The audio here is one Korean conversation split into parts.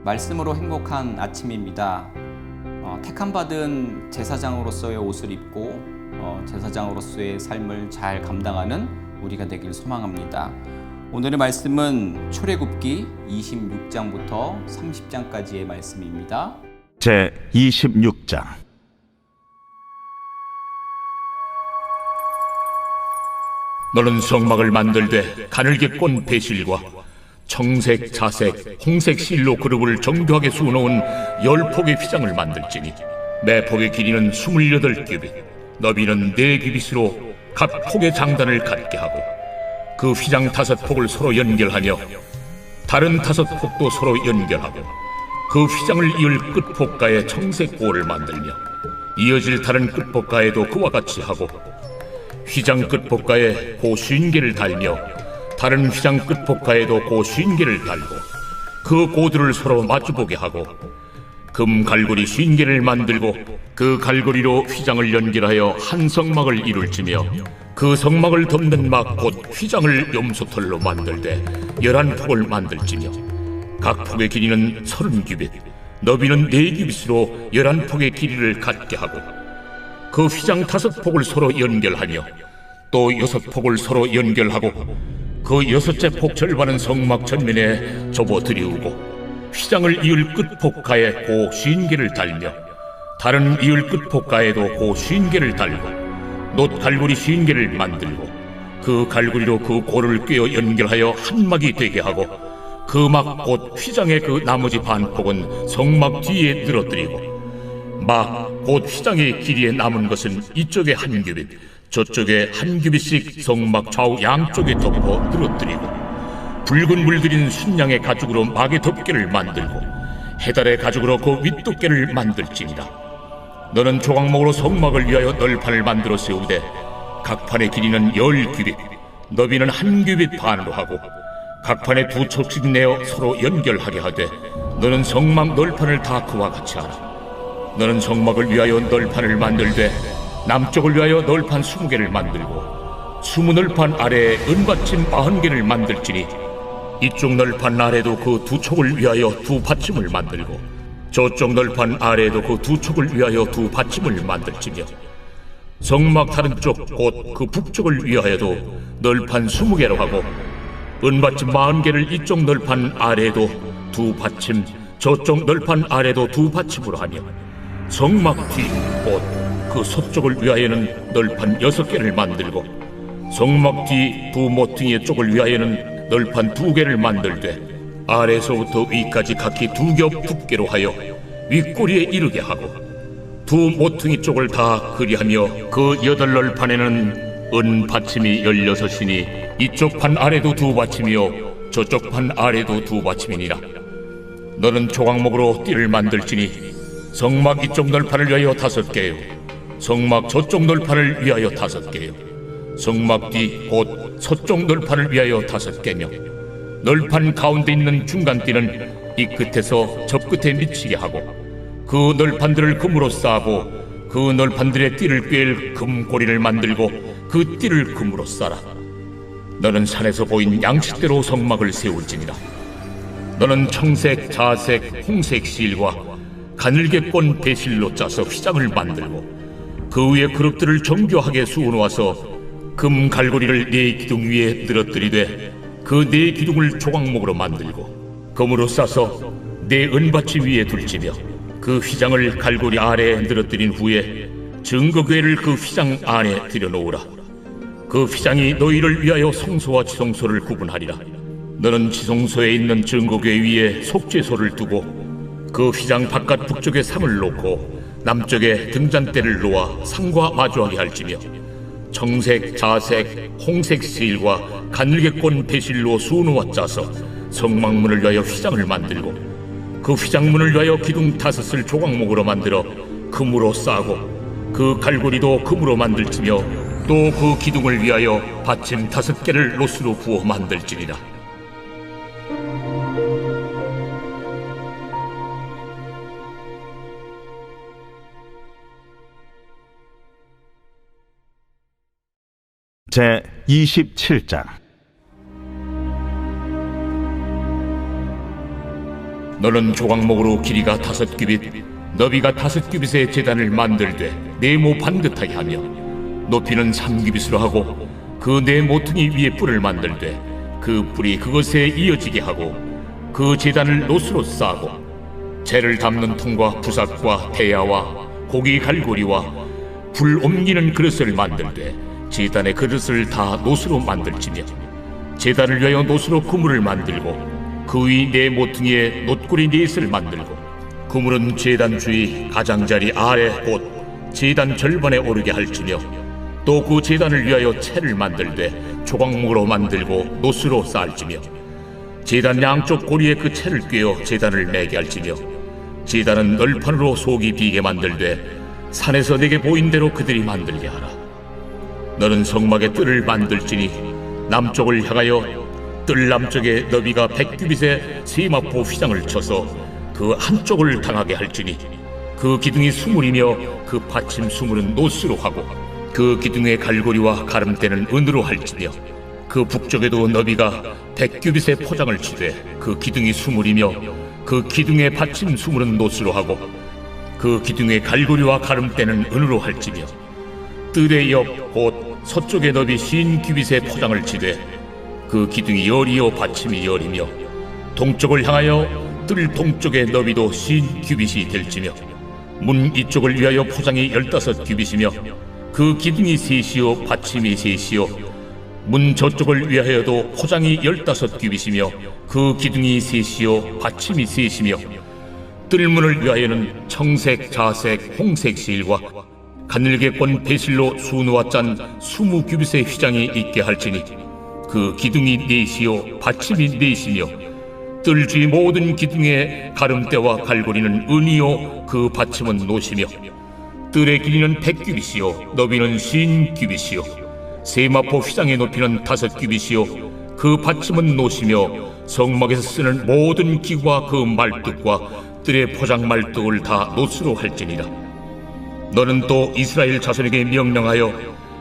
말씀으로 행복한 아침입니다. 택함받은 제사장으로서의 옷을 입고 제사장으로서의 삶을 잘 감당하는 우리가 되길 소망합니다. 오늘의 말씀은 출애굽기 26장부터 30장까지의 말씀입니다. 제 26장. 너는 성막을 만들되 가늘게 꼰 배실과 청색, 자색, 홍색 실로 그룹을 정교하게 수놓은 10폭의 휘장을 만들지니 매 폭의 길이는 28규빗, 너비는 4규빗으로 각 폭의 장단을 갖게 하고 그 휘장 5폭을 서로 연결하며 다른 5폭도 서로 연결하고 그 휘장을 이을 끝폭가에 청색 고를 만들며 이어질 다른 끝폭가에도 그와 같이 하고 휘장 끝폭가에 고 50개를 달며 다른 휘장 끝폭가에도 고 50개를 달고 그 고들을 서로 마주보게 하고 금 갈고리 50개를 만들고 그 갈고리로 휘장을 연결하여 한 성막을 이룰지며 그 성막을 덮는 막 곧 휘장을 염소털로 만들되 11폭을 만들지며 각 폭의 길이는 30규빗, 너비는 4규빗으로 11폭의 길이를 갖게 하고 그 휘장 5폭을 서로 연결하며 또 6폭을 서로 연결하고 그 6째 폭 절반은 성막 전면에 접어 들이우고 휘장을 이을 끝폭가에 고 50개를 달며 다른 이을 끝폭가에도 고 50개를 달고 놋 갈고리 50개를 만들고 그 갈고리로 그 고를 꿰어 연결하여 한 막이 되게 하고 그 막 곧 휘장의 그 나머지 반폭은 성막 뒤에 늘어뜨리고 막 곧 휘장의 길이에 남은 것은 이쪽에 한 규빗 저쪽에 한 규빗씩 성막 좌우 양쪽에 덮어 늘어뜨리고 붉은 물들인 순양의 가죽으로 막의 덮개를 만들고 해달의 가죽으로 그 윗덮개를 만들지니라. 너는 조각목으로 성막을 위하여 널판을 만들어 세우되 각 판의 길이는 10규빗, 너비는 한 규빗 반으로 하고 각 판에 2척씩 내어 서로 연결하게 하되 너는 성막 널판을 다 그와 같이 하라. 너는 성막을 위하여 널판을 만들되 남쪽을 위하여 널판 20개를 만들고 20널판 아래에 은받침 40개를 만들지니 이쪽 널판 아래도 그 2촉을 위하여 2받침을 만들고 저쪽 널판 아래에도 그 2촉을 위하여 2받침을 만들지며 성막 다른 쪽 곧 그 북쪽을 위하여도 널판 20개로 하고 은받침 40개를 이쪽 널판 아래에도 2받침 저쪽 널판 아래도 2받침으로 하며 성막 뒤 곧 그 서쪽을 위하여는 널판 6개를 만들고 성막 뒤 두 모퉁이의 쪽을 위하여는 널판 2개를 만들되 아래에서부터 위까지 각기 2겹 두께로 하여 윗꼬리에 이르게 하고 두 모퉁이 쪽을 다 그리하며 그 8널판에는 은 받침이 16이니 이쪽 판 아래도 2받침이요 저쪽 판 아래도 2받침이니라. 너는 조각목으로 띠를 만들지니 성막 이쪽 널판을 위하여 5개요 성막 저쪽 널판을 위하여 5개요 성막 뒤 곧 서쪽 널판을 위하여 5개며 널판 가운데 있는 중간띠는 이 끝에서 저 끝에 미치게 하고 그 널판들을 금으로 싸고 그 널판들의 띠를 꿰일 금고리를 만들고 그 띠를 금으로 싸라. 너는 산에서 보인 양식대로 성막을 세울지니라. 너는 청색, 자색, 홍색 실과 가늘게 꼰 배실로 짜서 휘장을 만들고 그 위에 그룹들을 정교하게 수놓아서 금 갈고리를 4기둥 위에 늘어뜨리되 그 4기둥을 조각목으로 만들고 금으로 싸서 4은받침 위에 둘지며 그 휘장을 갈고리 아래에 늘어뜨린 후에 증거궤를 그 휘장 안에 들여놓으라. 그 휘장이 너희를 위하여 성소와 지성소를 구분하리라. 너는 지성소에 있는 증거궤 위에 속죄소를 두고 그 휘장 바깥 북쪽에 상을 놓고 남쪽에 등잔대를 놓아 상과 마주하게 할지며 청색, 자색, 홍색 실과 가늘게 꼰 배실로 수놓아 짜서 성막문을 위하여 휘장을 만들고 그 휘장문을 위하여 기둥 5을 조각목으로 만들어 금으로 싸고 그 갈고리도 금으로 만들지며 또 그 기둥을 위하여 받침 5개를 롯으로 부어 만들지니라. 제 27장. 너는 조각목으로 길이가 5규빗, 너비가 5규빗의 제단을 만들되 네모 반듯하게 하며 높이는 3규빗으로 하고 그 네 모퉁이 위에 뿔을 만들되 그 뿔이 그것에 이어지게 하고 그 제단을 노스로 싸고 재를 담는 통과 부삭과 대야와 고기 갈고리와 불 옮기는 그릇을 만들되 제단의 그릇을 다 노스로 만들지며 제단을 위하여 노스로 그물을 만들고 그 위 네 모퉁이에 놋고리 넷을 만들고 그물은 제단 주위 가장자리 아래 곧 제단 절반에 오르게 할지며 또 그 제단을 위하여 채를 만들되 조각목으로 만들고 노스로 쌓을지며 제단 양쪽 고리에 그 채를 꿰어 제단을 매게 할지며 제단은 널판으로 속이 비게 만들되 산에서 내게 보인 대로 그들이 만들게 하라. 너는 성막에 뜰을 만들지니 남쪽을 향하여 뜰 남쪽에 너비가 100규빗의 세마포 휘장을 쳐서 그 한쪽을 당하게 할지니 그 기둥이 20이며 그 받침 20은 노스로 하고 그 기둥의 갈고리와 가름대는 은으로 할지며 그 북쪽에도 너비가 100규빗의 포장을 치되 그 기둥이 20이며 그 기둥의 받침 20은 노스로 하고 그 기둥의 갈고리와 가름대는 은으로 할지며 뜰의 옆 곧 서쪽의 너비 50규빗의 포장을 치되 그 기둥이 열이요 받침이 열이며 동쪽을 향하여 뜰 동쪽의 너비도 50규빗이 될지며 문 이쪽을 위하여 포장이 15규빗이며 그 기둥이 셋이요 받침이 셋이요 문 저쪽을 위하여도 포장이 15규빗이며 그 기둥이 셋이요 받침이 셋이며 뜰문을 위하여는 청색, 자색, 홍색 실과 가늘게 꼰 배실로 수누와 짠 20규빗의 휘장이 있게 할지니 그 기둥이 넷이요 받침이 넷이며 뜰 주위 모든 기둥의 가름대와 갈고리는 은이요 그 받침은 노시며 뜰의 길이는 100규빗이요 너비는 50규빗이요 세마포 휘장의 높이는 5규빗이요 그 받침은 노시며 성막에서 쓰는 모든 기구와 그 말뚝과 뜰의 포장 말뚝을 다 노스로 할지니라. 너는 또 이스라엘 자손에게 명령하여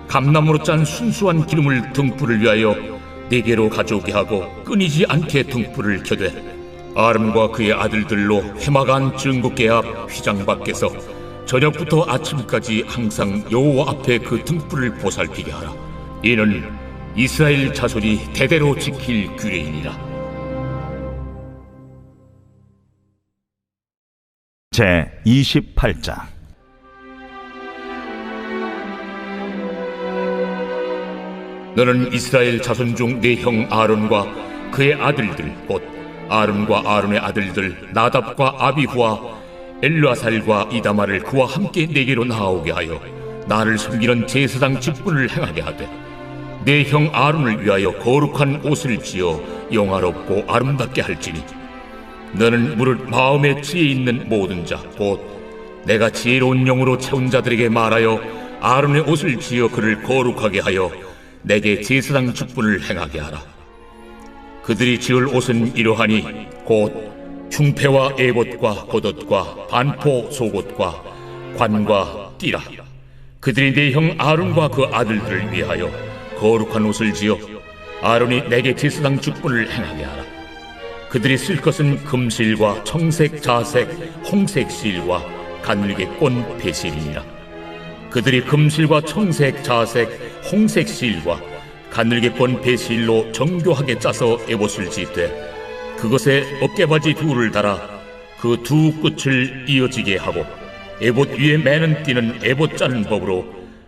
감나무로 짠 순수한 기름을 등불을 위하여 네게로 가져오게 하고 끊이지 않게 등불을 켜되 아름과 그의 아들들로 회막안 증거계 앞 휘장 밖에서 저녁부터 아침까지 항상 여호와 앞에 그 등불을 보살피게 하라. 이는 이스라엘 자손이 대대로 지킬 규례이니라. 제 28장. 너는 이스라엘 자손 중 네 형 아론과 그의 아들들 곧 아론과 아론의 아들들 나답과 아비후와 엘르아살과 이다마를 그와 함께 네게로 나아오게 하여 나를 섬기는 제사장 직분을 행하게 하되 네 형 아론을 위하여 거룩한 옷을 지어 영화롭고 아름답게 할지니 너는 무릇 마음에 지혜 있는 모든 자 곧 내가 지혜로운 영으로 채운 자들에게 말하여 아론의 옷을 지어 그를 거룩하게 하여 내게 제사장 직분을 행하게 하라. 그들이 지을 옷은 이러하니 곧 흉패와 에봇과 겉옷과 반포 속옷과 관과 띠라. 그들이 네 형 아론과 그 아들들을 위하여 거룩한 옷을 지어 아론이 내게 제사장 직분을 행하게 하라. 그들이 쓸 것은 금실과 청색, 자색, 홍색 실과 가늘게 꼰 배실이니라. 그들이 금실과 청색, 자색, 홍색 실과 가늘게 꼰 배실로 정교하게 짜서 에봇을 짓되 그것에 어깨바지 둘을 달아 그 두 끝을 이어지게 하고 에봇 위에 매는 띠는 에봇 짜는 법으로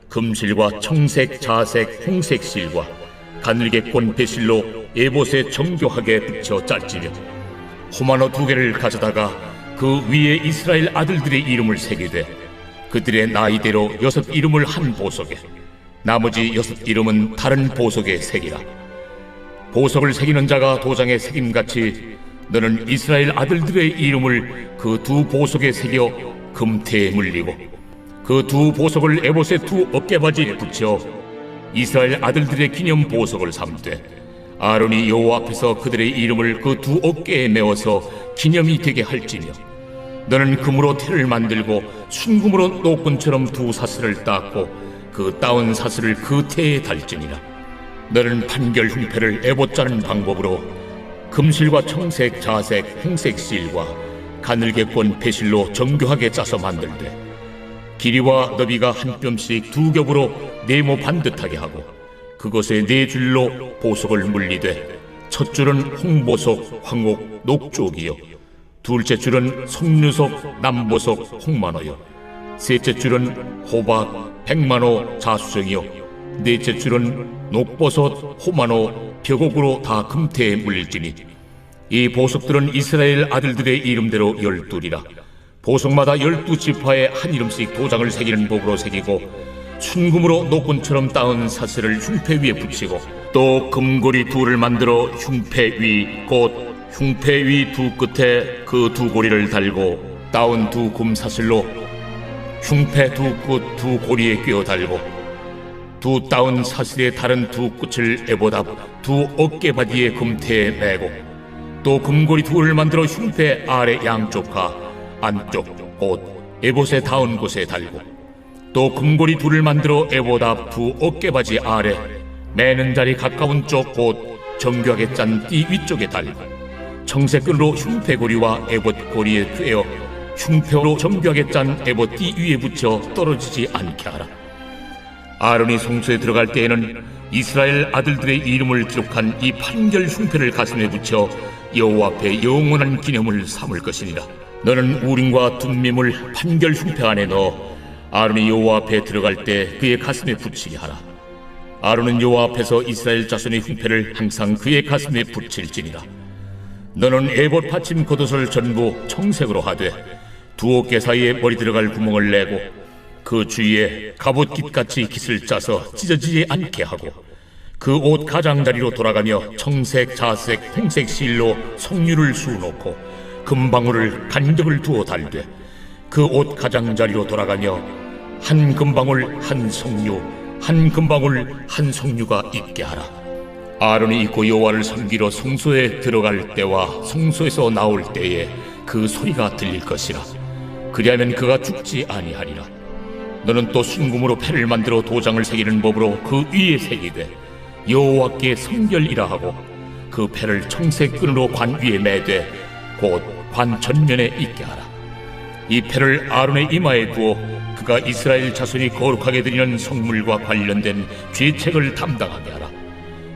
금실과 청색, 자색, 홍색 실과 가늘게 꼰 배실로 에봇에 정교하게 붙여 짤지며 호마노 2개를 가져다가 그 위에 이스라엘 아들들의 이름을 새기되 그들의 나이대로 6 이름을 한 보석에 나머지 6 이름은 다른 보석에 새기라. 보석을 새기는 자가 도장에 새김같이 너는 이스라엘 아들들의 이름을 그 두 보석에 새겨 금태에 물리고 그 두 보석을 에봇의 두 어깨바지에 붙여 이스라엘 아들들의 기념 보석을 삼되 아론이 여호와 앞에서 그들의 이름을 그 두 어깨에 메워서 기념이 되게 할지며 너는 금으로 태를 만들고 순금으로 노끈처럼 두 사슬을 닦고 그 따온 사슬을 그 태에 달지니라. 너는 판결 흉패를 에봇 짜는 방법으로 금실과 청색, 자색, 홍색 실과 가늘게 꼰 배실로 정교하게 짜서 만들되 길이와 너비가 한 뼘씩 두 겹으로 네모 반듯하게 하고 그것에 네 줄로 보석을 물리되 첫 줄은 홍보석, 황옥, 녹쪽이요 둘째 줄은 석류석, 남보석, 홍만호요 셋째 줄은 호박, 백만호, 자수정이요 넷째 줄은 녹버섯, 호만호, 벽옥으로 다 금태에 물릴지니 이 보석들은 이스라엘 아들들의 이름대로 12이라 보석마다 12지파에 한 이름씩 도장을 새기는 법으로 새기고 순금으로 노끈처럼 따은 사슬을 흉패 위에 붙이고 또 금고리 둘을 만들어 흉패 위 곧 흉패 위 두 끝에 그 두 고리를 달고 따은 두 금사슬로 흉패 두 끝 두 고리에 꿰어 달고 두 따은 사슬의 다른 두 끝을 에봇앞 두 어깨바디의 금태에 매고 또 금고리 둘을 만들어 흉패 아래 양쪽과 안쪽 곧 에봇에 닿은 곳에 달고 또 금고리 둘을 만들어 에봇 앞 두 어깨바지 아래 매는 자리 가까운 쪽 곧 정교하게 짠 띠 위쪽에 달고 청색끈으로 흉패고리와 에봇 고리에 꿰어 흉패로 정교하게 짠 에봇 띠 위에 붙여 떨어지지 않게 하라. 아론이 성소에 들어갈 때에는 이스라엘 아들들의 이름을 기록한 이 판결 흉패를 가슴에 붙여 여호와 앞에 영원한 기념을 삼을 것이니라. 너는 우림과 둠밈을 판결 흉패 안에 넣어 아론이 여호와 앞에 들어갈 때 그의 가슴에 붙이게 하라. 아론은 여호와 앞에서 이스라엘 자손의 흉패를 항상 그의 가슴에 붙일지니라. 너는 에봇 받침 겉옷을 전부 청색으로 하되 두 어깨 사이에 머리 들어갈 구멍을 내고 그 주위에 갑옷깃같이 깃을 짜서 찢어지지 않게 하고 그 옷 가장자리로 돌아가며 청색, 자색, 홍색 실로 석류를 수놓고 금방울을 간격을 두어 달되 그 옷 가장자리로 돌아가며 한 금방울 한 석류 한 금방울 한 석류가 있게 하라. 아론이 입고 여호와를 섬기러 성소에 들어갈 때와 성소에서 나올 때에 그 소리가 들릴 것이라. 그리하면 그가 죽지 아니하리라. 너는 또 순금으로 패를 만들어 도장을 새기는 법으로 그 위에 새기되 여호와께 성결이라 하고 그 패를 청색 끈으로 관 위에 매되 곧 관 전면에 있게 하라. 이 패를 아론의 이마에 두어 그가 이스라엘 자손이 거룩하게 드리는 성물과 관련된 죄책을 담당하게 하라.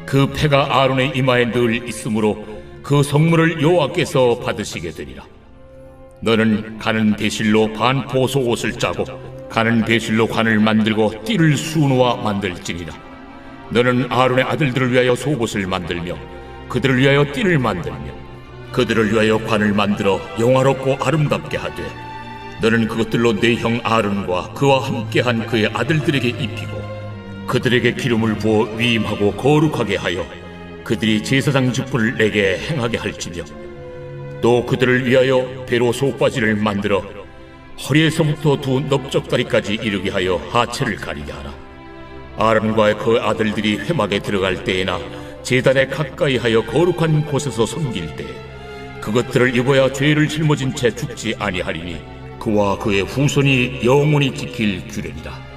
그 패가 아론의 이마에 늘 있으므로 그 성물을 여호와께서 받으시게 되리라. 너는 가는 배실로 반포소 옷을 짜고 가는 배실로 관을 만들고 띠를 수놓아 만들지니라. 너는 아론의 아들들을 위하여 속옷을 만들며 그들을 위하여 띠를 만들며 그들을 위하여 관을 만들어 영화롭고 아름답게 하되 너는 그것들로 내 형 아론과 그와 함께한 그의 아들들에게 입히고 그들에게 기름을 부어 위임하고 거룩하게 하여 그들이 제사장 직분을 내게 행하게 할지며 또 그들을 위하여 배로 속바지를 만들어 허리에서부터 두 넓적다리까지 이르게 하여 하체를 가리게 하라. 아론과 그 아들들이 회막에 들어갈 때에나 제단에 가까이 하여 거룩한 곳에서 섬길 때 그것들을 입어야 죄를 짊어진 채 죽지 아니하리니 그와 그의 후손이 영원히 지킬 규례니라.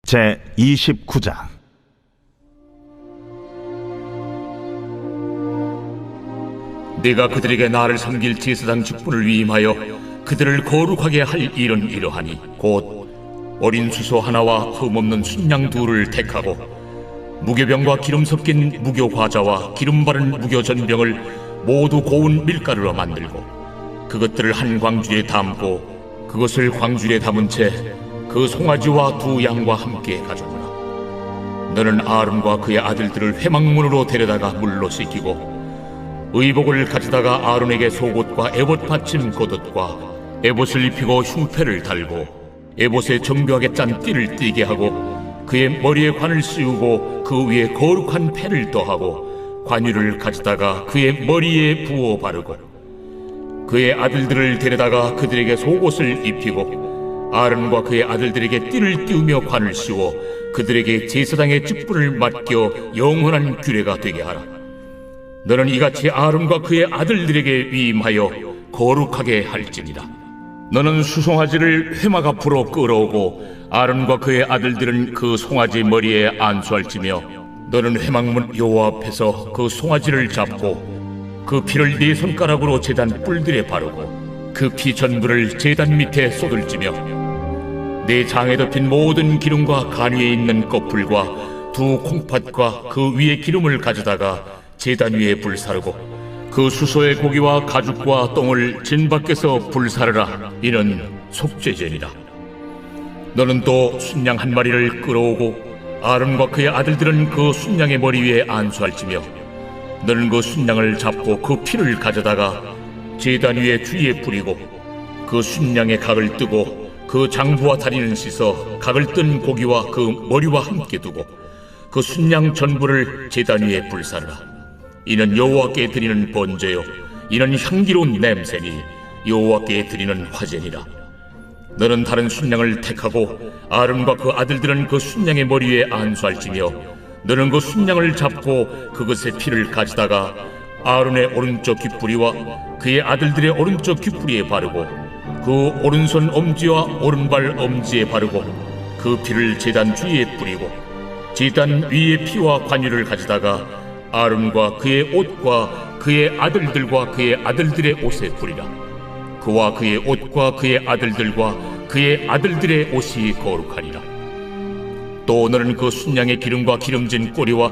제 29장 내가 그들에게 나를 섬길 제사장 직분을 위임하여 그들을 거룩하게 할 일은 이러하니 곧 어린 수소 하나와 흠없는 순양 둘을 택하고 무교병과 기름 섞인 무교과자와 기름 바른 무교전병을 모두 고운 밀가루로 만들고 그것들을 한 광주리에 담고 그것을 광주리에 담은 채 그 송아지와 두 양과 함께 가져오라. 너는 아론과 그의 아들들을 회막문으로 데려다가 물로 씻기고 의복을 가져다가 아론에게 속옷과 에봇 받침 겉옷과 에봇을 입히고 흉패를 달고 에봇에 정교하게 짠 띠를 띠게 하고 그의 머리에 관을 씌우고 그 위에 거룩한 패를 더하고 관유를 가져다가 그의 머리에 부어 바르고 그의 아들들을 데려다가 그들에게 속옷을 입히고 아론과 그의 아들들에게 띠를 띄우며 관을 씌워 그들에게 제사장의 직분을 맡겨 영원한 규례가 되게 하라. 너는 이같이 아론과 그의 아들들에게 위임하여 거룩하게 할지니라. 너는 수송아지를 회막 앞으로 끌어오고 아론과 그의 아들들은 그 송아지 머리에 안수할지며 너는 회막문 여호와 앞에서 그 송아지를 잡고 그 피를 네 손가락으로 제단 뿔들에 바르고 그 피 전부를 제단 밑에 쏟을지며 네 장에 덮인 모든 기름과 간 위에 있는 꺼풀과 두 콩팥과 그 위에 기름을 가져다가 제단 위에 불사르고 그 수소의 고기와 가죽과 똥을 진 밖에서 불사르라. 이는 속죄제니라. 너는 또 순양 한 마리를 끌어오고 아론과 그의 아들들은 그 순양의 머리 위에 안수할지며 너는 그 순양을 잡고 그 피를 가져다가 제단 위에 주위에 뿌리고 그 순양의 각을 뜨고 그 장부와 다리는 씻어 각을 뜬 고기와 그 머리와 함께 두고 그 순양 전부를 제단 위에 불사르라. 이는 여호와께 드리는 번제요 이는 향기로운 냄새니 여호와께 드리는 화제니라. 너는 다른 순양을 택하고 아론과 그 아들들은 그 순양의 머리 위에 안수할지며 너는 그 순양을 잡고 그것의 피를 가져다가 아론의 오른쪽 귓뿌리와 그의 아들들의 오른쪽 귓뿌리에 바르고 그 오른손 엄지와 오른발 엄지에 바르고 그 피를 제단 주위에 뿌리고 제단 위에 피와 관유를 가져다가 아론과 그의 옷과 그의 아들들과 그의 아들들의 옷에 뿌리라. 그와 그의 옷과 그의 아들들과 그의 아들들의 옷이 거룩하리라. 또 너는 그 순양의 기름과 기름진 꼬리와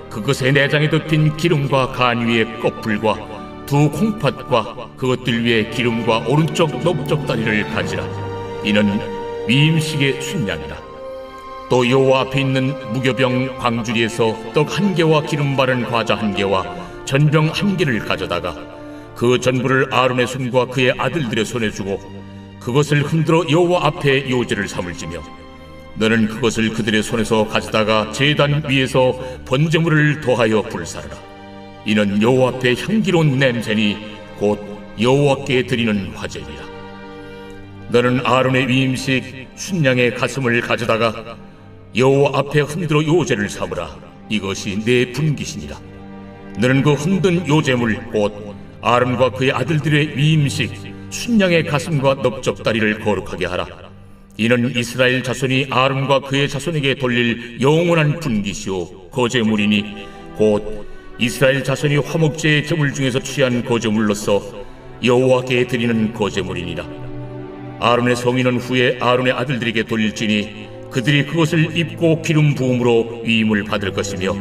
그것의 내장에 덮인 기름과 간 위에 꺼풀과 두 콩팥과 그것들 위에 기름과 오른쪽 넓적 다리를 가지라. 이는 위임식의 순양이라. 또 여호와 앞에 있는 무교병 광주리에서 떡 한 개와 기름 바른 과자 한 개와 전병 한 개를 가져다가 그 전부를 아론의 손과 그의 아들들의 손에 주고 그것을 흔들어 여호와 앞에 요제를 삼을지며 너는 그것을 그들의 손에서 가져다가 제단 위에서 번제물을 더하여 불사르라. 이는 여호와 앞에 향기로운 냄새니 곧 여호와께 드리는 화제니라. 너는 아론의 위임식 순양의 가슴을 가져다가 여호와 앞에 흔들어 요제를 삼으라. 이것이 내 분깃이니라. 너는 그 흔든 요제물 곧 아론과 그의 아들들의 위임식 순양의 가슴과 넓적다리를 거룩하게 하라. 이는 이스라엘 자손이 아론과 그의 자손에게 돌릴 영원한 분깃이요 거제물이니 곧 이스라엘 자손이 화목제의 제물 중에서 취한 거제물로서 여호와께 드리는 거제물이니라. 아론의 성인은 후에 아론의 아들들에게 돌릴지니 그들이 그것을 입고 기름 부음으로 위임을 받을 것이며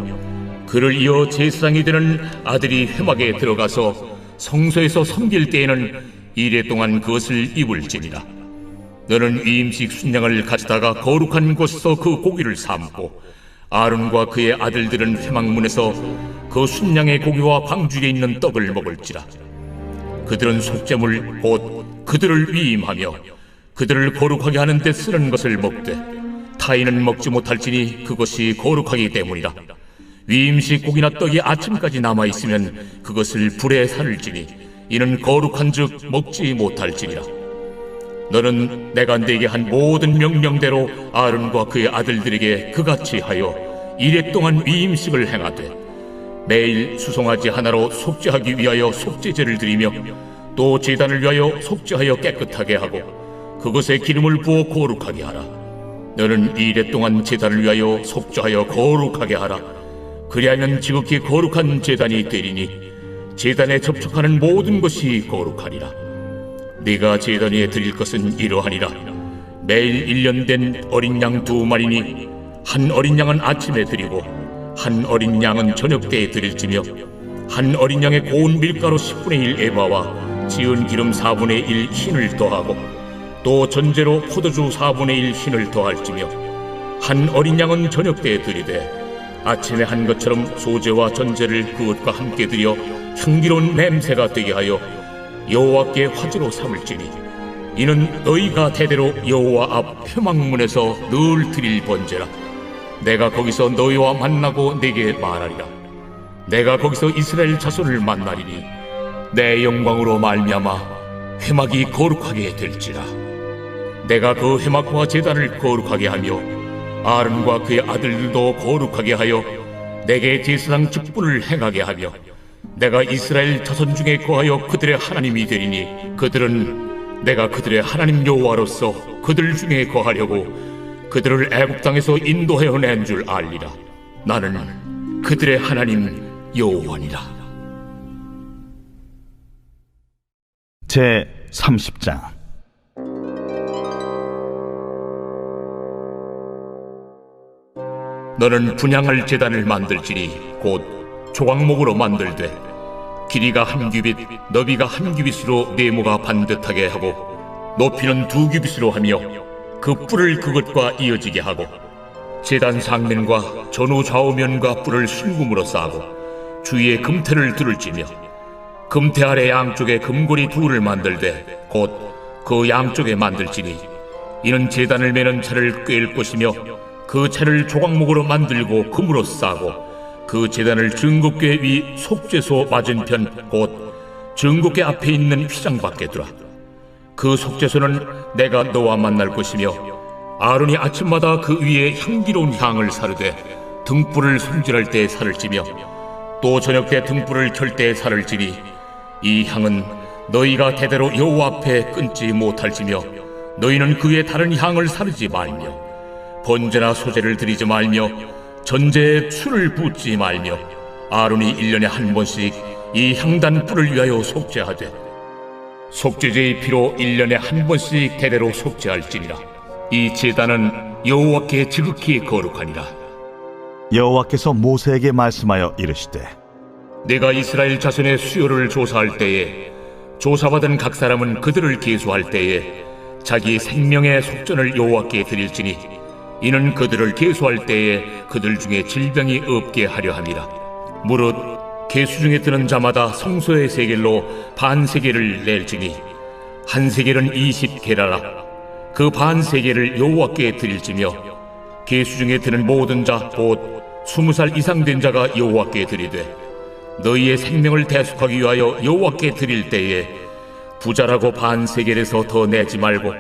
그를 이어 제사장이 되는 아들이 회막에 들어가서 성소에서 섬길 때에는 이레 동안 그것을 입을지니라. 너는 위임식 순양을 가져다가 거룩한 곳에서 그 고기를 삶고 아론과 그의 아들들은 회막문에서 그 순양의 고기와 광주리에 있는 떡을 먹을지라. 그들은 속죄물 곧 그들을 위임하며 그들을 거룩하게 하는 데 쓰는 것을 먹되 타인은 먹지 못할지니 그것이 거룩하기 때문이라. 위임식 고기나 떡이 아침까지 남아있으면 그것을 불에 살을지니 이는 거룩한즉 먹지 못할지니라. 너는 내가 네게 한 모든 명령대로 아론과 그의 아들들에게 그같이 하여 이레 동안 위임식을 행하되 매일 수송아지 하나로 속죄하기 위하여 속죄제를 드리며 또 제단을 위하여 속죄하여 깨끗하게 하고 그것에 기름을 부어 거룩하게 하라. 너는 이레 동안 제단을 위하여 속죄하여 거룩하게 하라. 그리하면 지극히 거룩한 제단이 되리니 제단에 접촉하는 모든 것이 거룩하리라. 네가 제단 위에 드릴 것은 이러하니라. 매일 1년 된 어린 양 2마리니 한 어린 양은 아침에 드리고 한 어린 양은 저녁 때에 드릴지며 한 어린 양의 고운 밀가루 10분의 1 에바와 지은 기름 4분의 1 흰을 더하고 또 전제로 포도주 4분의 1 흰을 더할지며 한 어린 양은 저녁 때에 드리되 아침에 한 것처럼 소제와 전제를 그것과 함께 드려 향기로운 냄새가 되게 하여 여호와께 화제로 삼을지니 이는 너희가 대대로 여호와 앞 회막문에서 늘 드릴 번제라. 내가 거기서 너희와 만나고 내게 말하리라. 내가 거기서 이스라엘 자손을 만나리니 내 영광으로 말미암아 회막이 거룩하게 될지라. 내가 그 회막과 제단을 거룩하게 하며 아론과 그의 아들들도 거룩하게 하여 내게 제사장 직분을 행하게 하며 내가 이스라엘 자손 중에 거하여 그들의 하나님이 되리니 그들은 내가 그들의 하나님 여호와로서 그들 중에 거하려고 그들을 애굽 땅에서 인도하여 낸 줄 알리라. 나는 그들의 하나님 여호와니라. 제 30장. 너는 분향할 제단을 만들지니 곧 조각목으로 만들되 길이가 한 규빗, 너비가 한 규빗으로 네모가 반듯하게 하고 높이는 2규빗으로 하며 그 뿔을 그것과 이어지게 하고 제단 상면과 전후 좌우면과 뿔을 순금으로 싸고 주위에 금태를 두를지며 금태 아래 양쪽에 금고리 둘을 만들되 곧 그 양쪽에 만들지니 이는 제단을 매는 차를 꿰일 것이며 그 차를 조각목으로 만들고 금으로 싸고 그 제단을 증거궤 위 속죄소 맞은편 곧 증거궤 앞에 있는 휘장 밖에 두라. 그 속죄소는 내가 너와 만날 것이며 아론이 아침마다 그 위에 향기로운 향을 사르되 등불을 손질할 때에 살을 찌며 또 저녁 때 등불을 켤 때에 살을 찌니 이 향은 너희가 대대로 여호와 앞에 끊지 못할지며 너희는 그의 다른 향을 사르지 말며 번제나 소제를 드리지 말며 전제에 술을 붓지 말며 아론이 1년에 한 번씩 이 향단 뿔을 위하여 속죄하되 속죄제의 피로 1년에 한 번씩 대대로 속죄할지니라. 이 제단은 여호와께 지극히 거룩하니라. 여호와께서 모세에게 말씀하여 이르시되 내가 이스라엘 자손의 수요를 조사할 때에 조사받은 각 사람은 그들을 계수할 때에 자기 생명의 속전을 여호와께 드릴지니 이는 그들을 계수할 때에 그들 중에 질병이 없게 하려 함이라. 무릇 계수 중에 드는 자마다 성소의 세겔로 반 세겔을 낼지니 한 세겔은 20게라라. 그 반 세겔을 여호와께 드릴지며 계수 중에 드는 모든 자 곧 20살 이상 된 자가 여호와께 드리되 너희의 생명을 대속하기 위하여 여호와께 드릴 때에 부자라고 반 세겔에서 더 내지 말고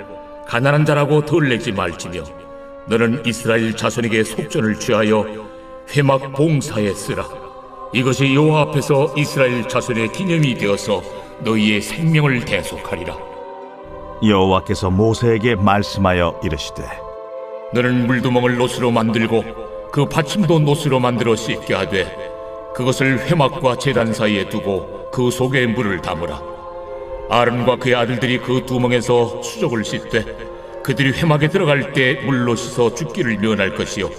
가난한 자라고 덜 내지 말지며 너는 이스라엘 자손에게 속전을 취하여 회막 봉사에 쓰라. 이것이 여호와 앞에서 이스라엘 자손의 기념이 되어서 너희의 생명을 대속하리라. 여호와께서 모세에게 말씀하여 이르시되 너는 물두멍을 노스로 만들고 그 받침도 노스로 만들어 씻게 하되 그것을 회막과 제단 사이에 두고 그 속에 물을 담으라. 아론과 그의 아들들이 그 두멍에서 수족을 씻되 그들이 회막에 들어갈 때 물로 씻어 죽기를 면할 것이요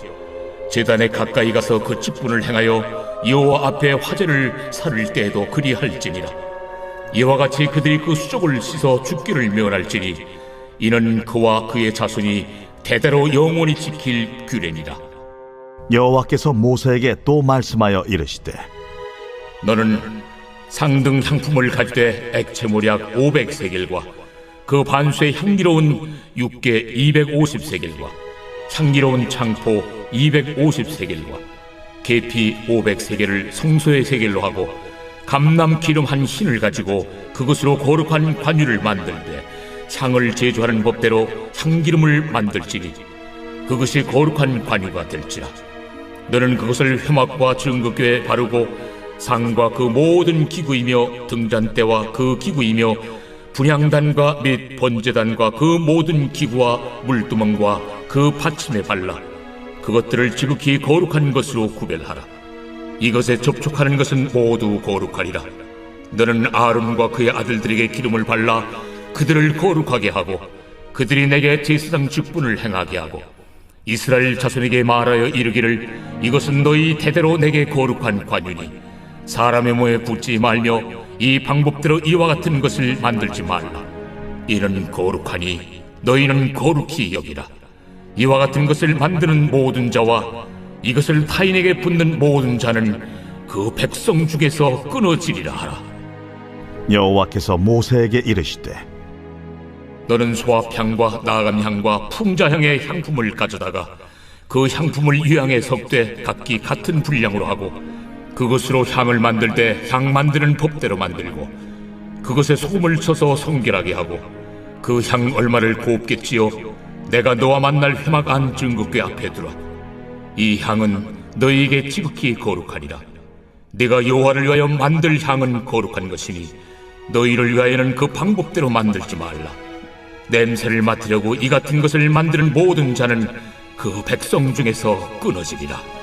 제단에 가까이 가서 그 직분을 행하여 여호와 앞에 화제를 살을 때에도 그리할지니라. 이와 같이 그들이 그 수족을 씻어 죽기를 면할지니 이는 그와 그의 자손이 대대로 영원히 지킬 규례니라. 여호와께서 모세에게 또 말씀하여 이르시되 너는 상등 향품을 가지되 액체모략 500세겔과 그 반수의 향기로운 육개 250세겔과 향기로운 창포 250세겔과 계피 500세겔을 성소의 세겔로 하고 감람 기름 한 흰을 가지고 그것으로 거룩한 관유를 만들되 향을 제조하는 법대로 향기름을 만들지니 그것이 거룩한 관유가 될지라. 너는 그것을 회막과 증거궤에 바르고 상과 그 모든 기구이며 등잔대와 그 기구이며 분향단과 및 번제단과 그 모든 기구와 물두멍과 그 받침에 발라 그것들을 지극히 거룩한 것으로 구별하라. 이것에 접촉하는 것은 모두 거룩하리라. 너는 아론과 그의 아들들에게 기름을 발라 그들을 거룩하게 하고 그들이 내게 제사장 직분을 행하게 하고 이스라엘 자손에게 말하여 이르기를 이것은 너희 대대로 내게 거룩한 관유니 사람의 몸에 붙지 말며 이 방법대로 이와 같은 것을 만들지 말라. 이는 거룩하니 너희는 거룩히 여기라. 이와 같은 것을 만드는 모든 자와 이것을 타인에게 붓는 모든 자는 그 백성 중에서 끊어지리라 하라. 여호와께서 모세에게 이르시되 너는 소합향과 나감향과 풍자향의 향품을 가져다가 그 향품을 유향에 섞되 각기 같은 분량으로 하고 그것으로 향을 만들 때 향 만드는 법대로 만들고 그것에 소금을 쳐서 성결하게 하고 그 향 얼마를 곱게 찌어 내가 너와 만날 회막 안 증거궤 앞에 두라. 이 향은 너희에게 지극히 거룩하니라. 네가 여호와를 위하여 만들 향은 거룩한 것이니 너희를 위하여는 그 방법대로 만들지 말라. 냄새를 맡으려고 이 같은 것을 만드는 모든 자는 그 백성 중에서 끊어지리라.